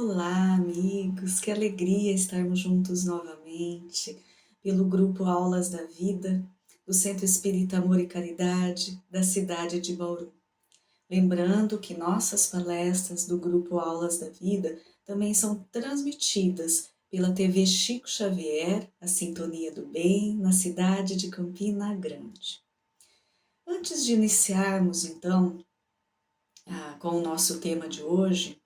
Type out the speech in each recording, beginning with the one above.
Olá, amigos, que alegria estarmos juntos novamente pelo grupo Aulas da Vida do Centro Espírita Amor e Caridade da cidade de Bauru. Lembrando que nossas palestras do grupo Aulas da Vida também são transmitidas pela TV Chico Xavier, a Sintonia do Bem, na cidade de Campina Grande. Antes de iniciarmos, então, com o nosso tema de hoje,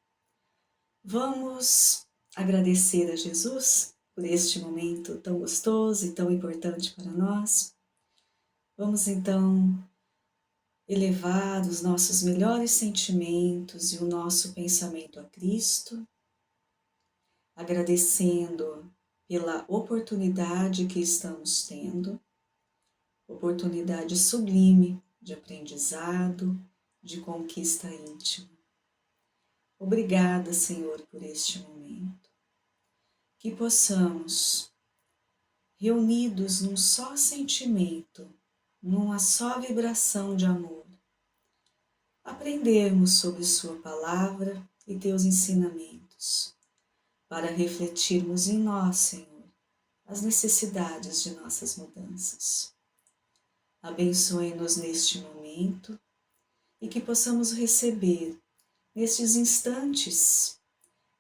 vamos agradecer a Jesus por este momento tão gostoso e tão importante para nós. Vamos então elevar os nossos melhores sentimentos e o nosso pensamento a Cristo, agradecendo pela oportunidade que estamos tendo, oportunidade sublime de aprendizado, de conquista íntima. Obrigada, Senhor, por este momento. Que possamos, reunidos num só sentimento, numa só vibração de amor, aprendermos sobre Sua palavra e Teus ensinamentos, para refletirmos em nós, Senhor, as necessidades de nossas mudanças. Abençoe-nos neste momento e que possamos receber, nestes instantes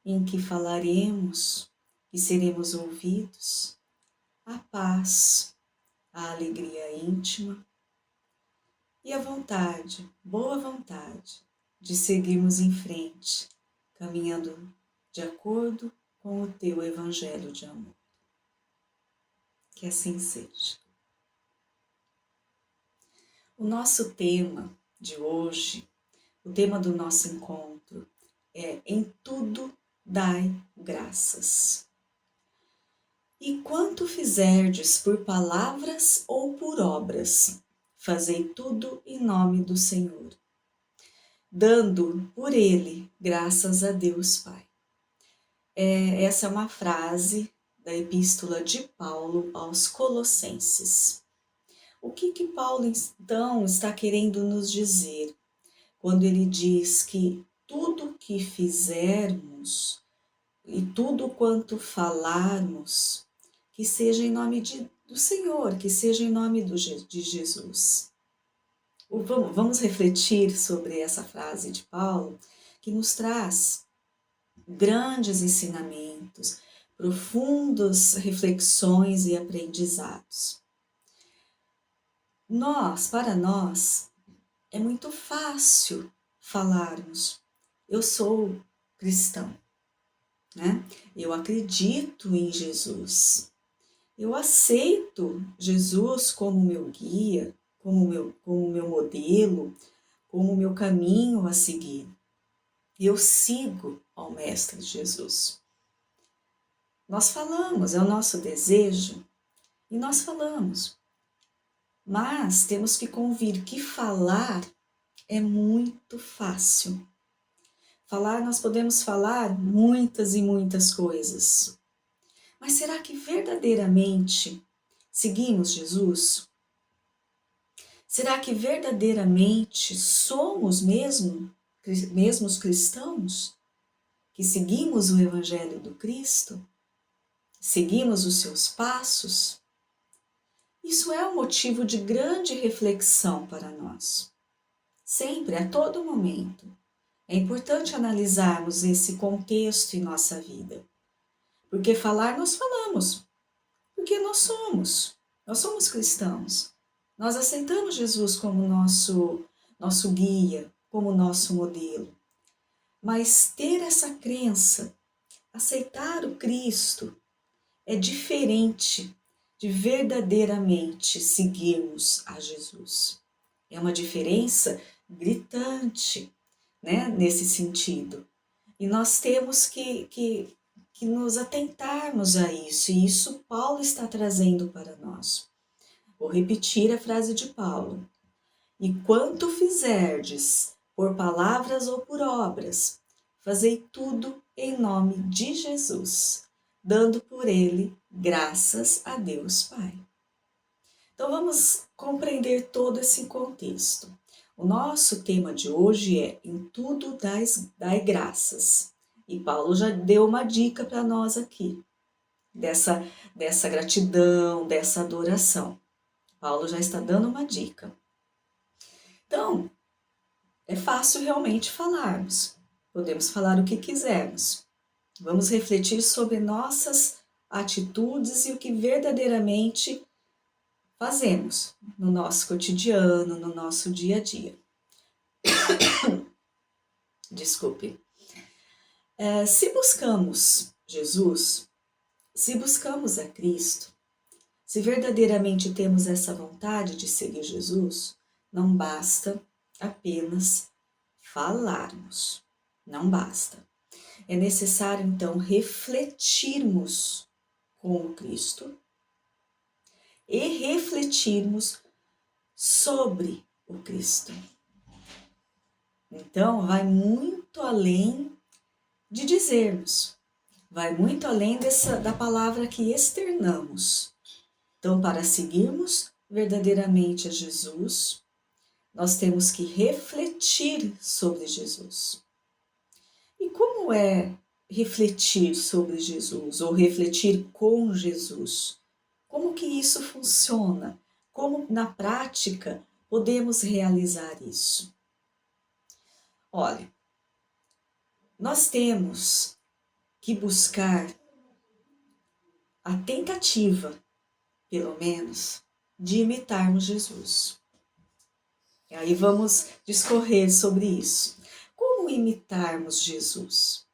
em que falaremos e seremos ouvidos, a paz, a alegria íntima e a vontade, boa vontade, de seguirmos em frente, caminhando de acordo com o Teu Evangelho de amor. Que assim seja. O nosso tema de hoje, o tema do nosso encontro é Em tudo dai graças. E quanto fizerdes por palavras ou por obras, fazei tudo em nome do Senhor, dando por Ele graças a Deus Pai. Essa é uma frase da Epístola de Paulo aos Colossenses. O que Paulo, então, está querendo nos dizer quando ele diz que tudo que fizermos e tudo quanto falarmos, que seja em nome do Senhor, que seja em nome de Jesus. Vamos refletir sobre essa frase de Paulo, que nos traz grandes ensinamentos, profundas reflexões e aprendizados. Para nós, é muito fácil falarmos, eu sou cristão, né? Eu acredito em Jesus, eu aceito Jesus como meu guia, como meu modelo, como meu caminho a seguir. Eu sigo ao Mestre Jesus. Nós falamos, é o nosso desejo, e nós falamos. Mas temos que convir que falar é muito fácil. Nós podemos falar muitas e muitas coisas. Mas será que verdadeiramente seguimos Jesus? Será que verdadeiramente somos mesmos cristãos? Que seguimos o Evangelho do Cristo? Seguimos os seus passos? Isso é um motivo de grande reflexão para nós. Sempre, a todo momento. É importante analisarmos esse contexto em nossa vida. Porque falar nós falamos. Porque nós somos cristãos. Nós aceitamos Jesus como nosso guia, como nosso modelo. Mas ter essa crença, aceitar o Cristo, é diferente de verdadeiramente seguirmos a Jesus. É uma diferença gritante, né, nesse sentido. E nós temos que nos atentarmos a isso, e isso Paulo está trazendo para nós. Vou repetir a frase de Paulo. E quanto fizerdes, por palavras ou por obras, fazei tudo em nome de Jesus, dando por ele graças a Deus Pai. Então vamos compreender todo esse contexto. O nosso tema de hoje é Em tudo dai graças. E Paulo já deu uma dica para nós aqui, dessa gratidão, dessa adoração. Paulo já está dando uma dica. Então, é fácil realmente falarmos. Podemos falar o que quisermos. Vamos refletir sobre nossas atitudes e o que verdadeiramente fazemos no nosso cotidiano, no nosso dia a dia. Desculpe. Se buscamos Jesus, se buscamos a Cristo, se verdadeiramente temos essa vontade de seguir Jesus, não basta apenas falarmos. Não basta. É necessário, então, refletirmos com Cristo e refletirmos sobre o Cristo. Então, vai muito além de dizermos, vai muito além da palavra que externamos. Então, para seguirmos verdadeiramente a Jesus, nós temos que refletir sobre Jesus. E como é refletir sobre Jesus ou refletir com Jesus? Como que isso funciona? Como na prática podemos realizar isso? Olha, nós temos que buscar a tentativa, pelo menos, de imitarmos Jesus. E aí vamos discorrer sobre isso. Como imitarmos Jesus?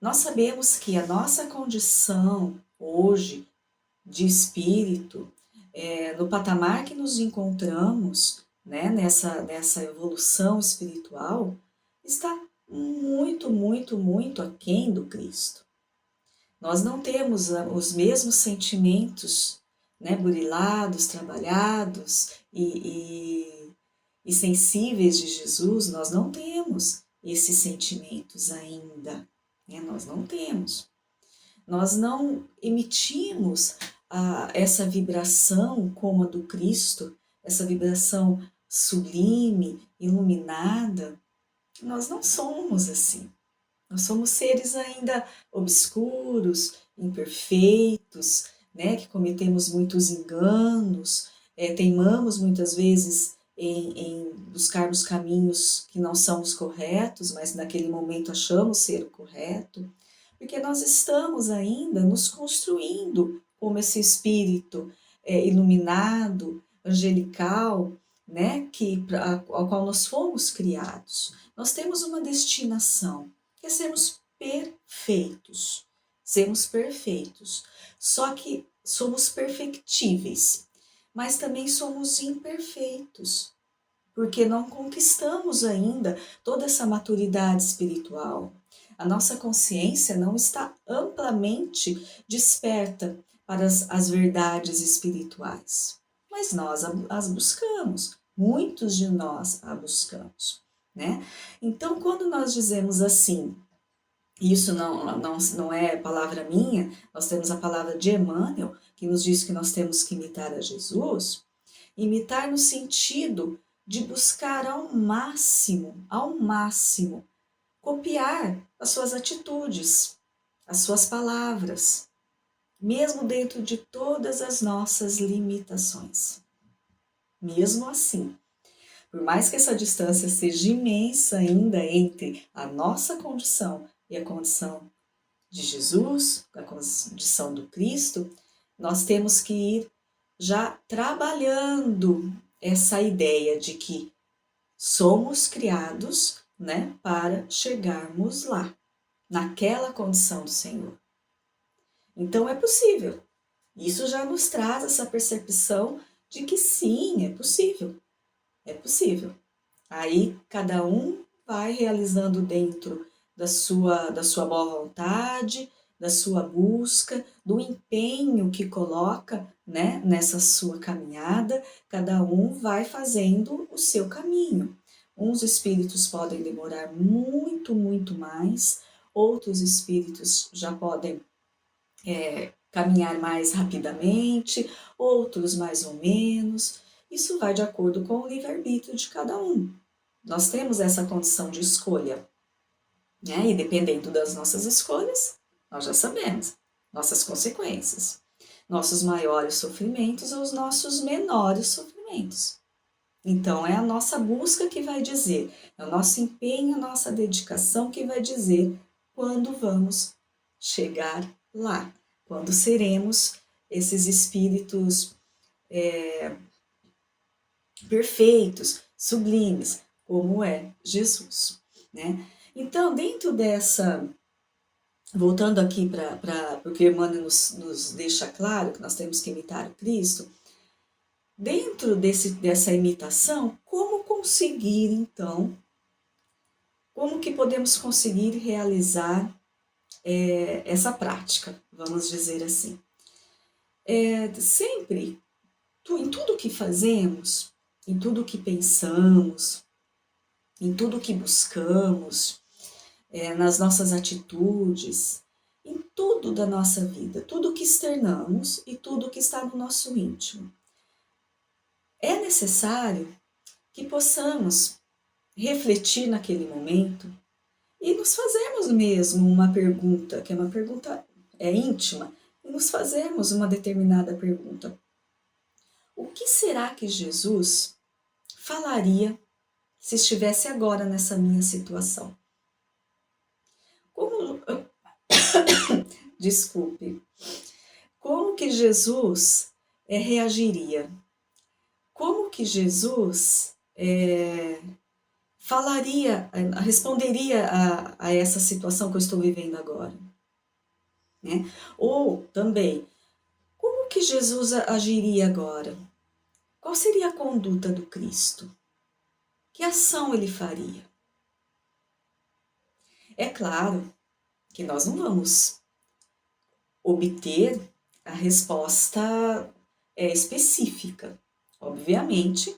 Nós sabemos que a nossa condição hoje de espírito, no patamar que nos encontramos, né, nessa evolução espiritual, está muito, muito, muito aquém do Cristo. Nós não temos os mesmos sentimentos, né, burilados, trabalhados e sensíveis de Jesus, nós não temos esses sentimentos ainda, né? Nós não temos. Nós não emitimos essa vibração como a do Cristo, essa vibração sublime, iluminada. Nós não somos assim. Nós somos seres ainda obscuros, imperfeitos, né, que cometemos muitos enganos, teimamos muitas vezes em buscarmos caminhos que não são os corretos, mas naquele momento achamos ser o correto, porque nós estamos ainda nos construindo como esse espírito iluminado, angelical, né, ao qual nós fomos criados. Nós temos uma destinação, que é sermos perfeitos. Sermos perfeitos. Só que somos perfectíveis, mas também somos imperfeitos, porque não conquistamos ainda toda essa maturidade espiritual. A nossa consciência não está amplamente desperta para as verdades espirituais, mas nós as buscamos, muitos de nós a buscamos, né? Então, quando nós dizemos assim, isso não é palavra minha, nós temos a palavra de Emmanuel, que nos diz que nós temos que imitar a Jesus, imitar no sentido de buscar ao máximo, copiar as suas atitudes, as suas palavras, mesmo dentro de todas as nossas limitações. Mesmo assim, por mais que essa distância seja imensa ainda entre a nossa condição e a condição de Jesus, a condição do Cristo, nós temos que ir já trabalhando essa ideia de que somos criados, né, para chegarmos lá, naquela condição do Senhor. Então é possível. Isso já nos traz essa percepção de que sim, é possível. É possível. Aí cada um vai realizando dentro da sua boa vontade, da sua busca, do empenho que coloca, né, nessa sua caminhada, cada um vai fazendo o seu caminho. Uns espíritos podem demorar muito, muito mais, outros espíritos já podem caminhar mais rapidamente, outros mais ou menos. Isso vai de acordo com o livre-arbítrio de cada um. Nós temos essa condição de escolha, né? E dependendo das nossas escolhas, nós já sabemos nossas consequências, nossos maiores sofrimentos ou os nossos menores sofrimentos. Então, é a nossa busca que vai dizer, é o nosso empenho, a nossa dedicação que vai dizer quando vamos chegar lá, quando seremos esses espíritos perfeitos, sublimes, como é Jesus, né? Então, dentro dessa, voltando aqui para porque Emmanuel nos deixa claro que nós temos que imitar o Cristo, dentro dessa imitação, como conseguir então, como que podemos conseguir realizar essa prática, vamos dizer assim. Sempre, em tudo que fazemos, em tudo que pensamos, em tudo que buscamos, nas nossas atitudes, em tudo da nossa vida, tudo que externamos e tudo que está no nosso íntimo. É necessário que possamos refletir naquele momento e nos fazermos mesmo uma pergunta, que é uma pergunta íntima, e nos fazermos uma determinada pergunta. O que será que Jesus falaria se estivesse agora nessa minha situação? Desculpe. Como que Jesus reagiria? Como que Jesus responderia a essa situação que eu estou vivendo agora? Né? Ou também, como que Jesus agiria agora? Qual seria a conduta do Cristo? Que ação ele faria? É claro que nós não vamos obter a resposta específica. Obviamente,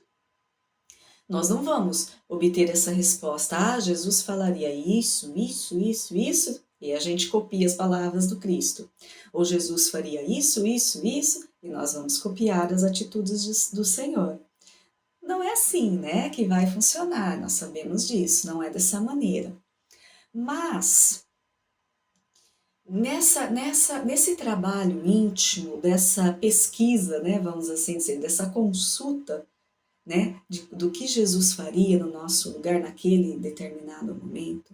nós não vamos obter essa resposta. Ah, Jesus falaria isso, isso, isso, isso, e a gente copia as palavras do Cristo. Ou Jesus faria isso, isso, isso, e nós vamos copiar as atitudes do Senhor. Não é assim, né, que vai funcionar, nós sabemos disso, não é dessa maneira. Mas, nesse trabalho íntimo, dessa pesquisa, né, vamos assim dizer, dessa consulta, né, do que Jesus faria no nosso lugar naquele determinado momento,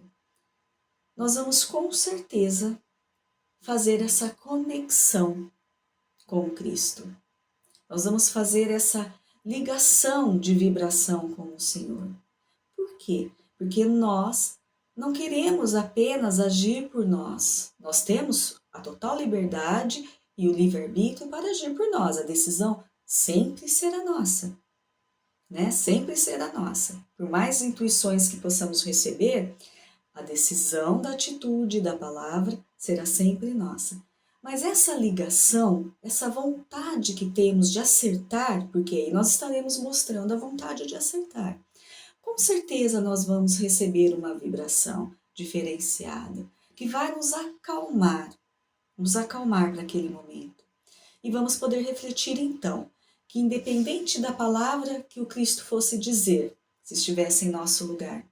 nós vamos com certeza fazer essa conexão com Cristo. Nós vamos fazer essa ligação de vibração com o Senhor. Por quê? Porque nós não queremos apenas agir por nós. Nós temos a total liberdade e o livre-arbítrio para agir por nós. A decisão sempre será nossa, né? Sempre será nossa. Por mais intuições que possamos receber, a decisão da atitude, da palavra, será sempre nossa. Mas essa ligação, essa vontade que temos de acertar, porque aí nós estaremos mostrando a vontade de acertar. Com certeza nós vamos receber uma vibração diferenciada, que vai nos acalmar naquele momento. E vamos poder refletir então, que independente da palavra que o Cristo fosse dizer, se estivesse em nosso lugar,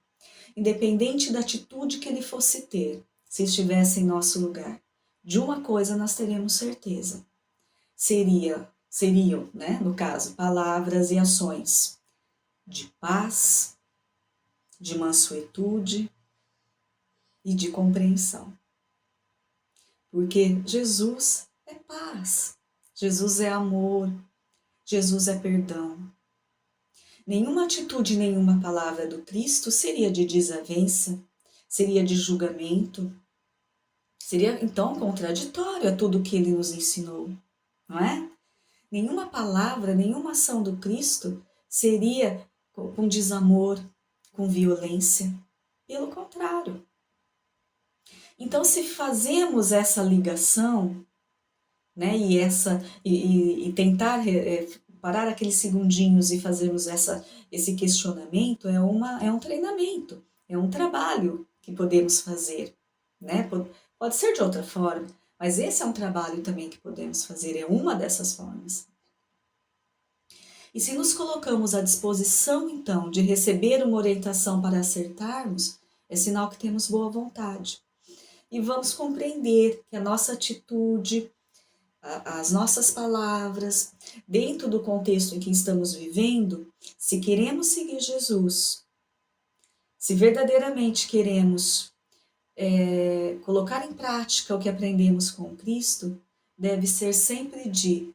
independente da atitude que ele fosse ter, se estivesse em nosso lugar, de uma coisa nós teremos certeza. Seriam, né, no caso, palavras e ações de paz, de mansuetude e de compreensão. Porque Jesus é paz, Jesus é amor, Jesus é perdão. Nenhuma atitude, nenhuma palavra do Cristo seria de desavença, seria de julgamento, seria então contraditório a tudo que ele nos ensinou, não é? Nenhuma palavra, nenhuma ação do Cristo seria com desamor, com violência. Pelo contrário. Então, se fazemos essa ligação, né, e tentar parar aqueles segundinhos e fazermos esse questionamento, é um treinamento, é um trabalho que podemos fazer, né? Pode ser de outra forma, mas esse é um trabalho também que podemos fazer, é uma dessas formas. E se nos colocamos à disposição, então, de receber uma orientação para acertarmos, é sinal que temos boa vontade. E vamos compreender que a nossa atitude, as nossas palavras, dentro do contexto em que estamos vivendo, se queremos seguir Jesus, se verdadeiramente queremos colocar em prática o que aprendemos com Cristo, deve ser sempre de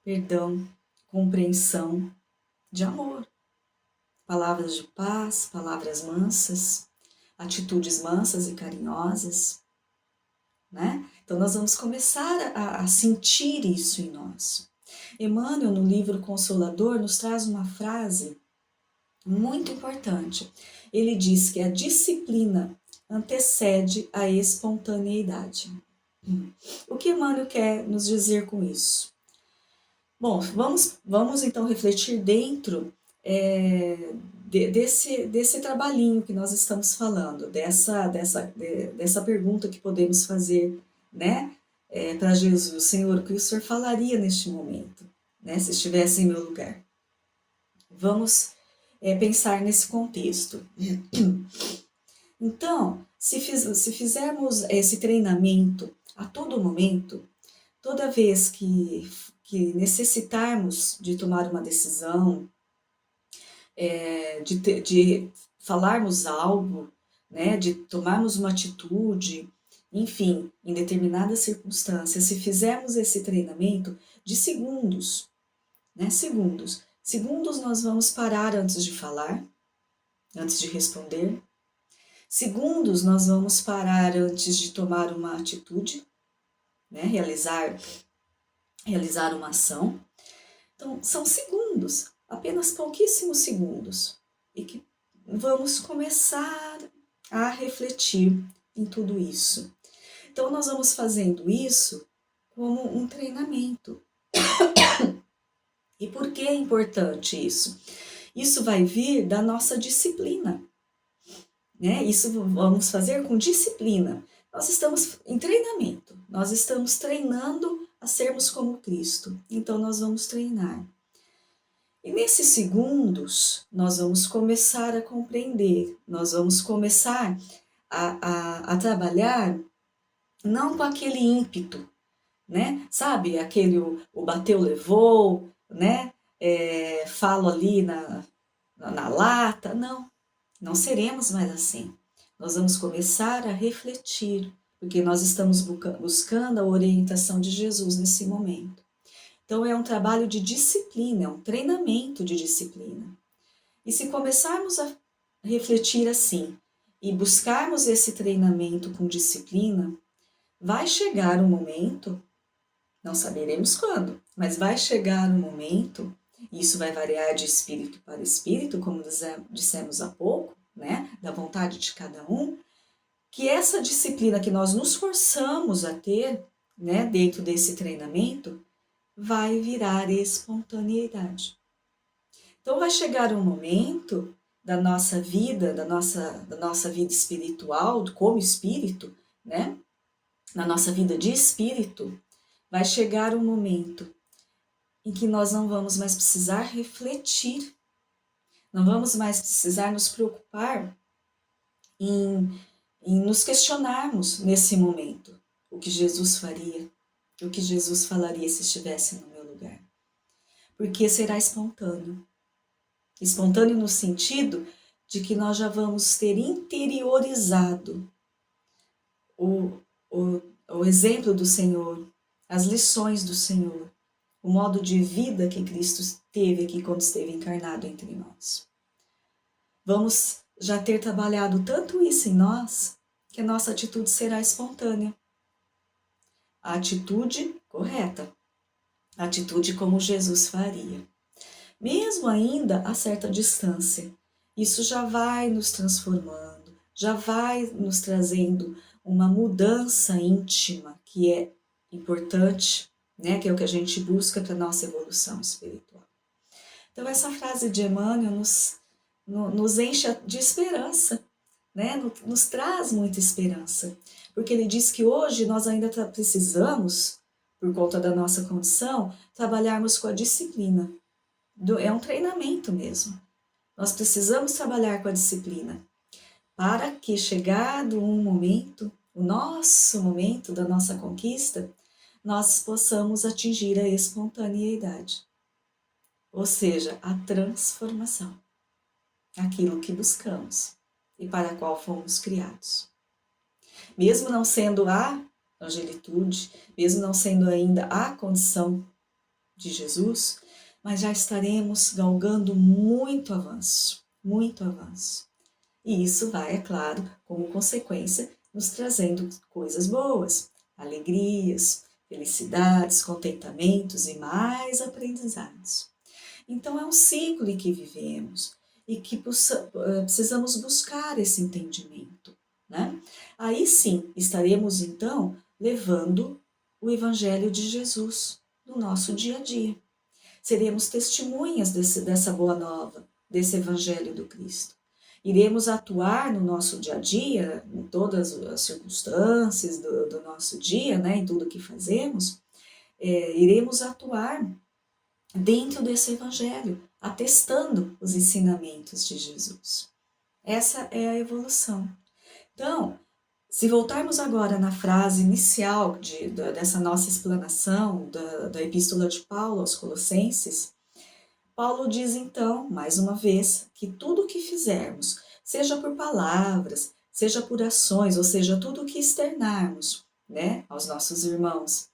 perdão, compreensão, de amor. Palavras de paz, palavras mansas, atitudes mansas e carinhosas, né? Então nós vamos começar a sentir isso em nós. Emmanuel, no livro Consolador, nos traz uma frase muito importante. Ele diz que a disciplina antecede a espontaneidade. O que Emmanuel quer nos dizer com isso? Bom, vamos então refletir dentro desse trabalhinho que nós estamos falando, dessa pergunta que podemos fazer, né, para Jesus: Senhor, o que o Senhor falaria neste momento, né, se estivesse em meu lugar? Vamos pensar nesse contexto. Então, se fizermos esse treinamento a todo momento, toda vez que necessitarmos de tomar uma decisão, de falarmos algo, né, de tomarmos uma atitude, enfim, em determinadas circunstâncias, se fizermos esse treinamento de segundos, né, segundos nós vamos parar antes de falar, antes de responder, segundos nós vamos parar antes de tomar uma atitude, né, realizar uma ação. Então, são segundos, apenas pouquíssimos segundos, e que vamos começar a refletir em tudo isso. Então, nós vamos fazendo isso como um treinamento. E por que é importante isso? Isso vai vir da nossa disciplina, né? Isso vamos fazer com disciplina. Nós estamos em treinamento, nós estamos treinando a sermos como Cristo. Então, nós vamos treinar. E nesses segundos, nós vamos começar a compreender, nós vamos começar a trabalhar não com aquele ímpeto, né? Sabe, aquele o bateu, levou, né? Falo ali na lata. Não seremos mais assim. Nós vamos começar a refletir, porque nós estamos buscando a orientação de Jesus nesse momento. Então, é um trabalho de disciplina, é um treinamento de disciplina. E se começarmos a refletir assim, e buscarmos esse treinamento com disciplina, vai chegar um momento, não saberemos quando, mas vai chegar um momento, e isso vai variar de espírito para espírito, como dissemos há pouco, né, da vontade de cada um, que essa disciplina que nós nos forçamos a ter, né, dentro desse treinamento, vai virar espontaneidade. Então vai chegar um momento da nossa vida, da nossa vida espiritual, como espírito, né? Na nossa vida de espírito, vai chegar um momento em que nós não vamos mais precisar refletir, não vamos mais precisar nos preocupar em nos questionarmos nesse momento o que Jesus faria, o que Jesus falaria se estivesse no meu lugar. Porque será espontâneo. Espontâneo no sentido de que nós já vamos ter interiorizado o exemplo do Senhor, as lições do Senhor, o modo de vida que Cristo teve aqui quando esteve encarnado entre nós. Vamos já ter trabalhado tanto isso em nós, que a nossa atitude será espontânea. A atitude correta, a atitude como Jesus faria. Mesmo ainda a certa distância, isso já vai nos transformando, já vai nos trazendo uma mudança íntima que é importante, né? Que é o que a gente busca para a nossa evolução espiritual. Então essa frase de Emmanuel nos enche de esperança, né? Nos traz muita esperança, porque ele diz que hoje nós ainda precisamos, por conta da nossa condição, trabalharmos com a disciplina. É um treinamento mesmo. Nós precisamos trabalhar com a disciplina para que, chegado um momento, o nosso momento da nossa conquista, nós possamos atingir a espontaneidade, ou seja, a transformação, aquilo que buscamos e para a qual fomos criados. Mesmo não sendo a angelitude, mesmo não sendo ainda a condição de Jesus, mas já estaremos galgando muito avanço, muito avanço. E isso vai, é claro, como consequência, nos trazendo coisas boas, alegrias, felicidades, contentamentos e mais aprendizados. Então é um ciclo em que vivemos e que precisamos buscar esse entendimento, né? Aí sim, estaremos então levando o Evangelho de Jesus no nosso dia a dia. Seremos testemunhas dessa boa nova, desse Evangelho do Cristo. Iremos atuar no nosso dia a dia, em todas as circunstâncias do nosso dia, né, em tudo que fazemos, iremos atuar dentro desse Evangelho, atestando os ensinamentos de Jesus. Essa é a evolução. Então, se voltarmos agora na frase inicial dessa nossa explanação da Epístola de Paulo aos Colossenses, Paulo diz então, mais uma vez, que tudo o que fizermos, seja por palavras, seja por ações, ou seja, tudo o que externarmos, né, aos nossos irmãos,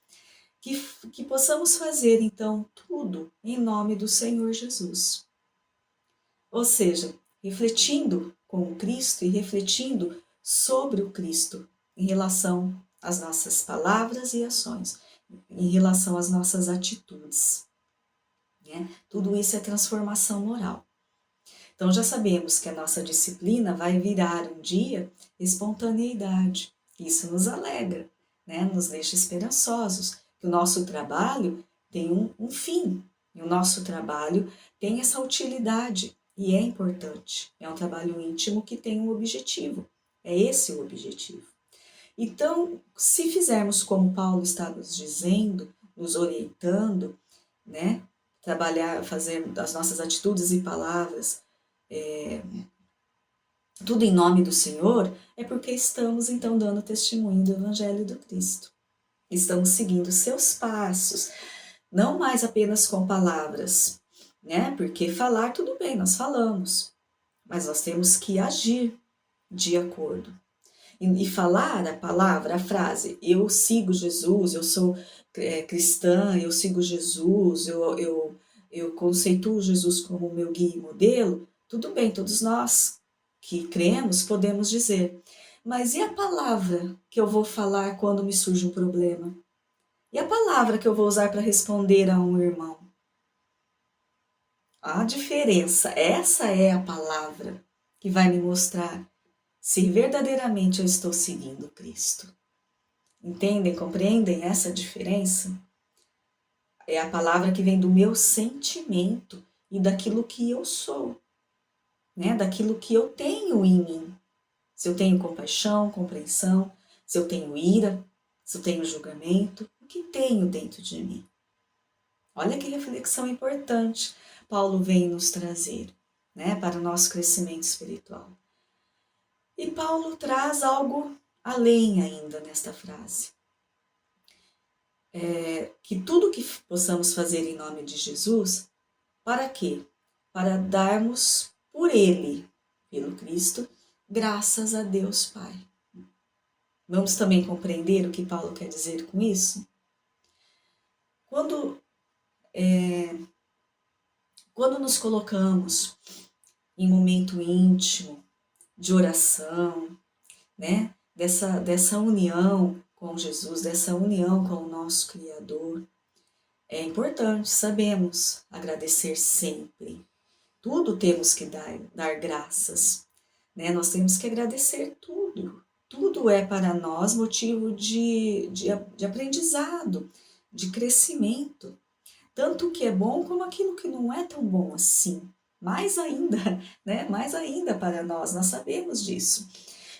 que possamos fazer então tudo em nome do Senhor Jesus. Ou seja, refletindo com o Cristo e refletindo sobre o Cristo em relação às nossas palavras e ações, em relação às nossas atitudes. Né? Tudo isso é transformação moral. Então já sabemos que a nossa disciplina vai virar um dia espontaneidade. Isso nos alegra, né? Nos deixa esperançosos, que o nosso trabalho tem um fim, e o nosso trabalho tem essa utilidade, e é importante. É um trabalho íntimo que tem um objetivo. É esse o objetivo. Então, se fizermos como Paulo está nos dizendo, nos orientando, né? Trabalhar, fazer as nossas atitudes e palavras, tudo em nome do Senhor, é porque estamos então dando testemunho do Evangelho do Cristo. Estamos seguindo seus passos, não mais apenas com palavras, né? Porque falar, tudo bem, nós falamos, mas nós temos que agir de acordo. E falar a palavra, a frase, eu sigo Jesus, eu sou cristã, eu sigo Jesus, eu conceituo Jesus como meu guia e modelo, tudo bem, todos nós que cremos podemos dizer. Mas e a palavra que eu vou falar quando me surge um problema? E a palavra que eu vou usar para responder a um irmão? A diferença, essa é a palavra que vai me mostrar se verdadeiramente eu estou seguindo Cristo. Entendem, compreendem essa diferença? É a palavra que vem do meu sentimento e daquilo que eu sou, né? Daquilo que eu tenho em mim. Se eu tenho compaixão, compreensão, se eu tenho ira, se eu tenho julgamento, o que tenho dentro de mim? Olha que reflexão importante Paulo vem nos trazer, né, para o nosso crescimento espiritual. E Paulo traz algo além ainda nesta frase. Que tudo que possamos fazer em nome de Jesus, para quê? Para darmos por Ele, pelo Cristo, graças a Deus Pai. Vamos também compreender o que Paulo quer dizer com isso? Quando nos colocamos em momento íntimo, de oração, né? Dessa união com Jesus, dessa união com o nosso Criador, é importante, sabemos agradecer sempre. Tudo temos que dar graças, né? Nós temos que agradecer tudo. Tudo é para nós motivo de aprendizado, de crescimento. Tanto o que é bom como aquilo que não é tão bom assim. Mais ainda, né? Mais ainda para nós sabemos disso.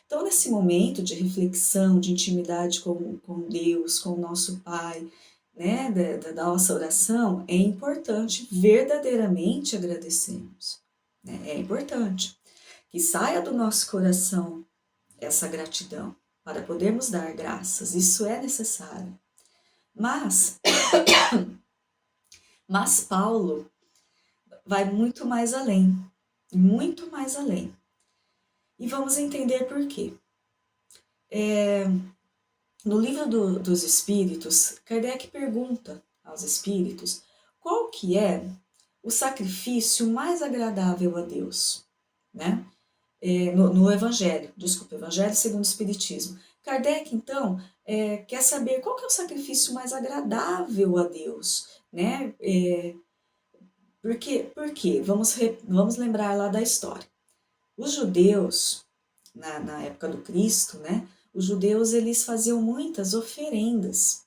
Então, nesse momento de reflexão, de intimidade com Deus, com o nosso Pai, né, da nossa oração, é importante verdadeiramente agradecermos. Né? É importante que saia do nosso coração essa gratidão, para podermos dar graças. Isso é necessário. Mas Paulo vai muito mais além, muito mais além. E vamos entender por quê. No livro dos Espíritos, Kardec pergunta aos Espíritos qual que é o sacrifício mais agradável a Deus, né? No Evangelho segundo o Espiritismo. Kardec, então, quer saber qual que é o sacrifício mais agradável a Deus, né? Por quê? Vamos lembrar lá da história. Os judeus, na época do Cristo, né? Os judeus, eles faziam muitas oferendas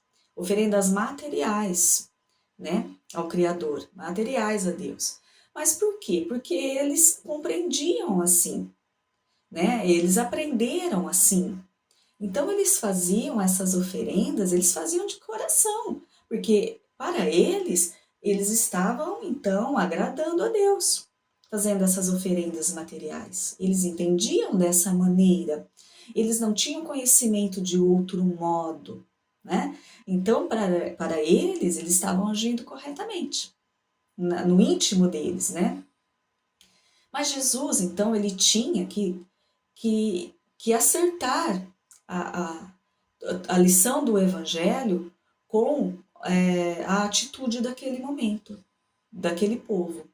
materiais, né? Ao Criador, materiais a Deus. Mas por quê? Porque eles compreendiam assim, né? Eles aprenderam assim. Então eles faziam essas oferendas, eles faziam de coração, porque para eles estavam então agradando a Deus, fazendo essas oferendas materiais. Eles entendiam dessa maneira. Eles não tinham conhecimento de outro modo, né? Então para eles estavam agindo corretamente, no íntimo deles, né? Mas Jesus, então, ele tinha que acertar a, a lição do Evangelho com a atitude daquele momento, daquele povo.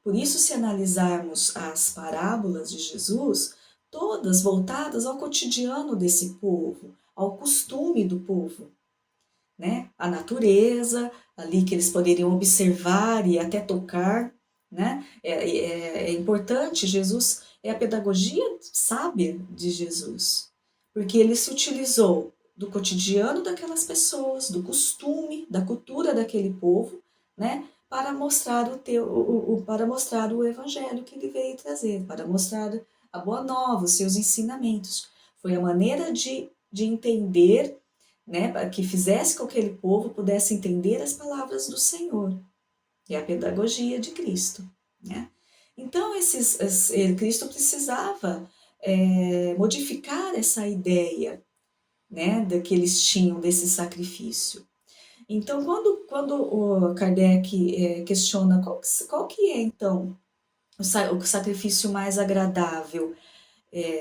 Por isso, se analisarmos as parábolas de Jesus, todas voltadas ao cotidiano desse povo, ao costume do povo, né? A natureza, ali que eles poderiam observar e até tocar, né? É importante, Jesus, é a pedagogia sábia de Jesus, porque ele se utilizou do cotidiano daquelas pessoas, do costume, da cultura daquele povo, né? Para mostrar para mostrar o evangelho que ele veio trazer, para mostrar a boa nova, os seus ensinamentos. Foi a maneira de entender, né, para que fizesse com que aquele povo pudesse entender as palavras do Senhor. É a pedagogia de Cristo, né? Então, Cristo precisava modificar essa ideia, né, que eles tinham desse sacrifício. Então, quando o Kardec questiona qual que é, então, o sacrifício mais agradável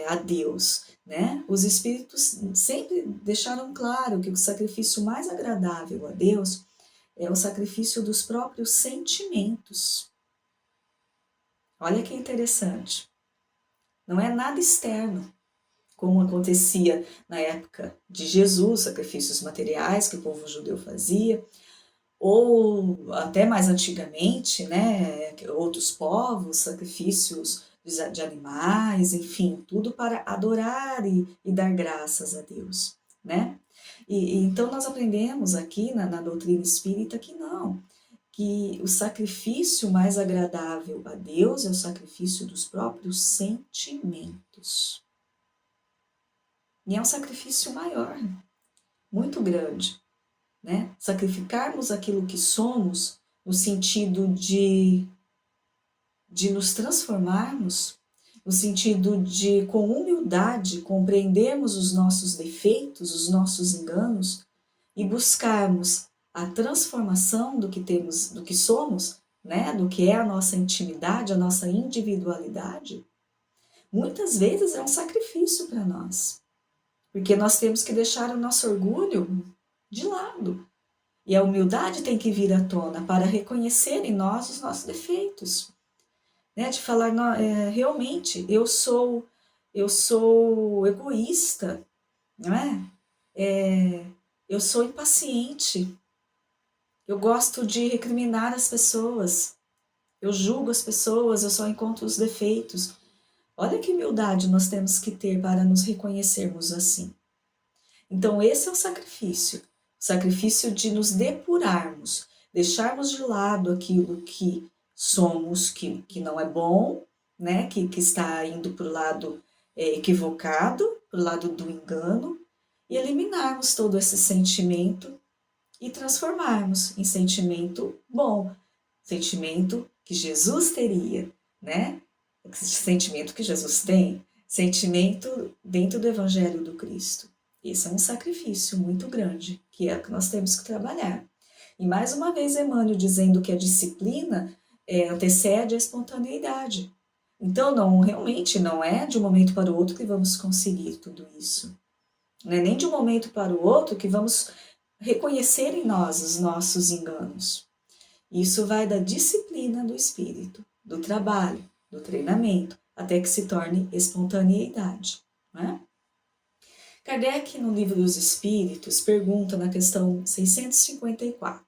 a Deus, né? Os Espíritos sempre deixaram claro que o sacrifício mais agradável a Deus é o sacrifício dos próprios sentimentos. Olha que interessante. Não é nada externo, como acontecia na época de Jesus, sacrifícios materiais que o povo judeu fazia, ou até mais antigamente, né, outros povos, sacrifícios de animais, enfim, tudo para adorar e dar graças a Deus, né? Então nós aprendemos aqui na doutrina espírita que não, que o sacrifício mais agradável a Deus é o sacrifício dos próprios sentimentos. E é um sacrifício maior, muito grande, né? Sacrificarmos aquilo que somos no sentido de nos transformarmos, no sentido de, com humildade, compreendermos os nossos defeitos, os nossos enganos e buscarmos a transformação do que temos, do que somos, né? Do que é a nossa intimidade, a nossa individualidade. Muitas vezes é um sacrifício para nós, porque nós temos que deixar o nosso orgulho de lado. E a humildade tem que vir à tona para reconhecer em nós os nossos defeitos, né? De falar, realmente, eu sou egoísta, não é? Eu sou impaciente, eu gosto de recriminar as pessoas, eu julgo as pessoas, eu só encontro os defeitos. Olha que humildade nós temos que ter para nos reconhecermos assim. Então, esse é o sacrifício de nos depurarmos, deixarmos de lado aquilo que somos, que não é bom, né? que está indo para o lado equivocado, para o lado do engano, e eliminarmos todo esse sentimento e transformarmos em sentimento bom, sentimento que Jesus teria, né? sentimento que Jesus tem, sentimento dentro do Evangelho do Cristo. Esse é um sacrifício muito grande, que é o que nós temos que trabalhar. E mais uma vez Emmanuel dizendo que a disciplina antecede a espontaneidade. Então, realmente não é de um momento para o outro que vamos conseguir tudo isso. Não é nem de um momento para o outro que vamos reconhecer em nós os nossos enganos. Isso vai da disciplina do espírito, do trabalho, do treinamento, até que se torne espontaneidade. Né? Kardec, no Livro dos Espíritos, pergunta na questão 654: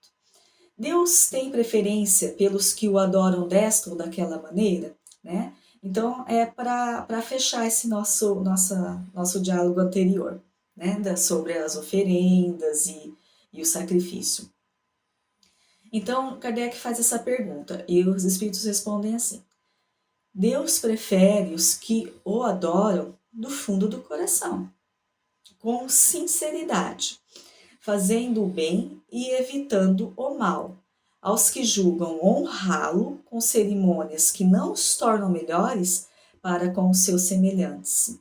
Deus tem preferência pelos que o adoram desta ou daquela maneira? Né? Então, é para fechar esse nosso diálogo anterior, né? Sobre as oferendas e o sacrifício. Então, Kardec faz essa pergunta e os espíritos respondem assim: Deus prefere os que o adoram do fundo do coração, com sinceridade, fazendo o bem e evitando o mal, aos que julgam honrá-lo com cerimônias que não os tornam melhores para com os seus semelhantes.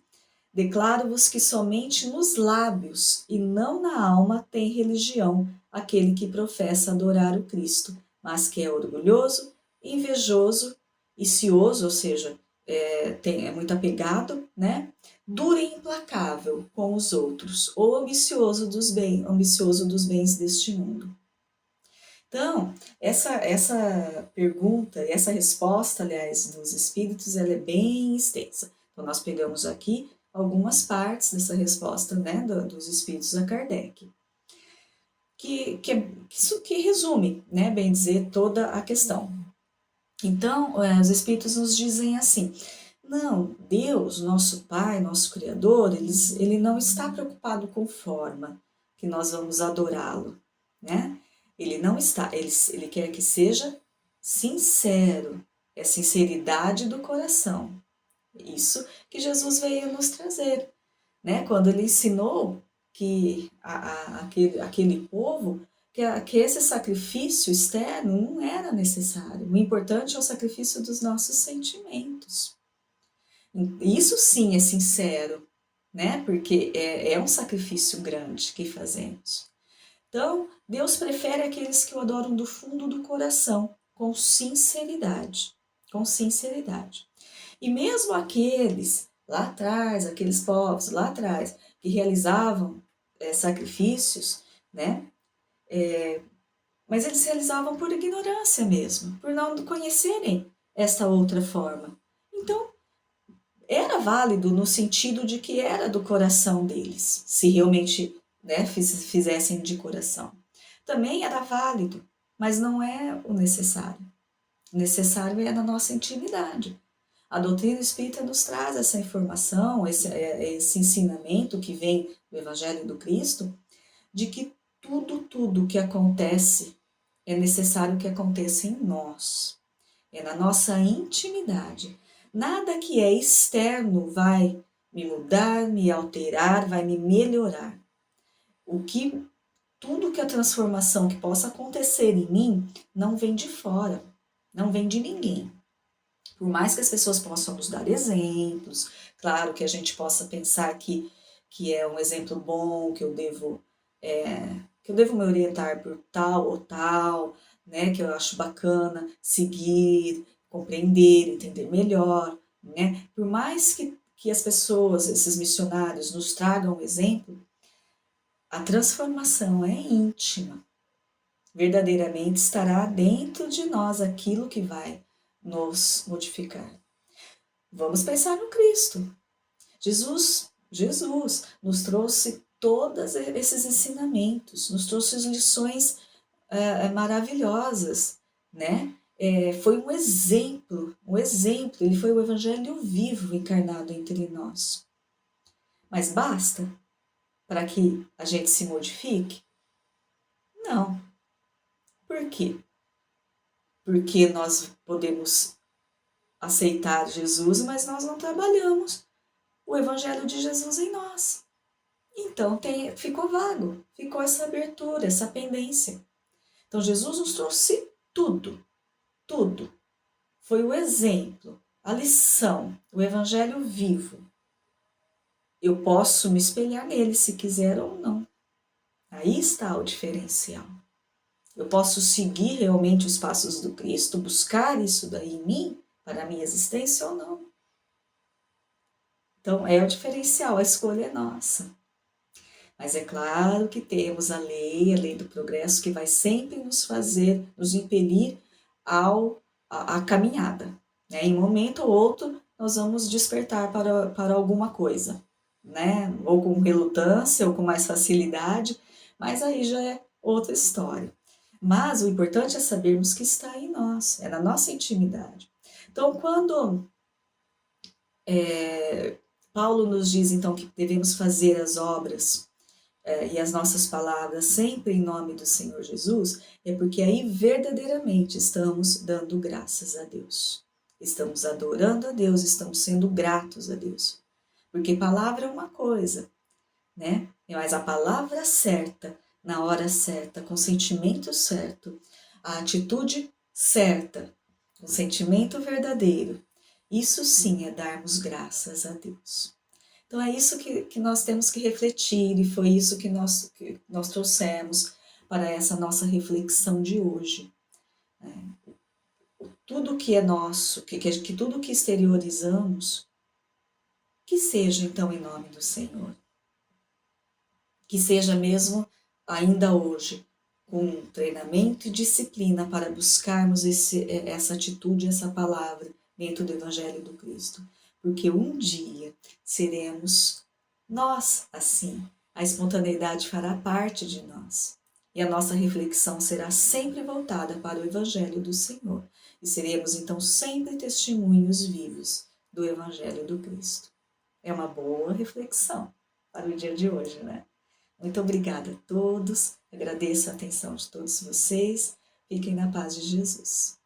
Declaro-vos que somente nos lábios e não na alma tem religião aquele que professa adorar o Cristo, mas que é orgulhoso, invejoso e cioso, ou seja, é muito apegado, né? Duro e implacável com os outros, ou ambicioso dos bens deste mundo. Então, essa pergunta, essa resposta, aliás, dos espíritos, ela é bem extensa. Então, nós pegamos aqui algumas partes dessa resposta, né, dos espíritos a Kardec, que resume, né, bem dizer, toda a questão. Então, os espíritos nos dizem assim: não, Deus, nosso Pai, nosso Criador, ele não está preocupado com forma, que nós vamos adorá-lo, né? Ele não está, ele quer que seja sincero, é sinceridade do coração. Isso que Jesus veio nos trazer, né? Quando ele ensinou que aquele povo que esse sacrifício externo não era necessário. O importante é o sacrifício dos nossos sentimentos. Isso sim é sincero, né? Porque é um sacrifício grande que fazemos. Então, Deus prefere aqueles que o adoram do fundo do coração, com sinceridade. Com sinceridade. E mesmo aqueles lá atrás, aqueles povos lá atrás, que realizavam sacrifícios, né? Mas eles realizavam por ignorância mesmo, por não conhecerem esta outra forma. Então, era válido no sentido de que era do coração deles, se realmente, né, fizessem de coração. Também era válido, mas não é o necessário. O necessário é na nossa intimidade. A doutrina espírita nos traz essa informação, esse ensinamento que vem do Evangelho do Cristo, de que tudo que acontece é necessário que aconteça em nós. É na nossa intimidade. Nada que é externo vai me mudar, me alterar, vai me melhorar. Tudo que a transformação que possa acontecer em mim não vem de fora, não vem de ninguém. Por mais que as pessoas possam nos dar exemplos, claro que a gente possa pensar que é um exemplo bom, que eu devo me orientar por tal ou tal, né, que eu acho bacana seguir, compreender, entender melhor, né? Por mais que as pessoas, esses missionários, nos tragam exemplo, a transformação é íntima. Verdadeiramente estará dentro de nós aquilo que vai nos modificar. Vamos pensar no Cristo. Jesus nos trouxe todos esses ensinamentos, nos trouxe lições maravilhosas, né? Foi um exemplo, ele foi o evangelho vivo encarnado entre nós. Mas basta para que a gente se modifique? Não. Por quê? Porque nós podemos aceitar Jesus, mas nós não trabalhamos o evangelho de Jesus em nós. Então ficou vago, ficou essa abertura, essa pendência. Então Jesus nos trouxe tudo. Foi o exemplo, a lição, o evangelho vivo. Eu posso me espelhar nele se quiser ou não. Aí está o diferencial. Eu posso seguir realmente os passos do Cristo, buscar isso daí em mim, para a minha existência ou não. Então, é o diferencial, a escolha é nossa. Mas é claro que temos a lei do progresso, que vai sempre nos fazer, nos impelir à caminhada. Né? Em um momento ou outro, nós vamos despertar para alguma coisa, né? Ou com relutância, ou com mais facilidade, mas aí já é outra história. Mas o importante é sabermos que está em nós, é na nossa intimidade. Então, quando Paulo nos diz, então, que devemos fazer as obras e as nossas palavras sempre em nome do Senhor Jesus, é porque aí verdadeiramente estamos dando graças a Deus. Estamos adorando a Deus, estamos sendo gratos a Deus. Porque palavra é uma coisa, né? Mas a palavra certa, na hora certa, com o sentimento certo, a atitude certa, o sentimento verdadeiro, isso sim é darmos graças a Deus. Então é isso que nós temos que refletir, e foi isso que nós trouxemos para essa nossa reflexão de hoje. Tudo que é nosso, que tudo que exteriorizamos, que seja então em nome do Senhor. Que seja mesmo ainda hoje, com treinamento e disciplina para buscarmos essa atitude, essa palavra dentro do Evangelho do Cristo. Porque um dia seremos nós assim. A espontaneidade fará parte de nós. E a nossa reflexão será sempre voltada para o Evangelho do Senhor. E seremos então sempre testemunhos vivos do Evangelho do Cristo. É uma boa reflexão para o dia de hoje, né? Muito obrigada a todos, agradeço a atenção de todos vocês, fiquem na paz de Jesus.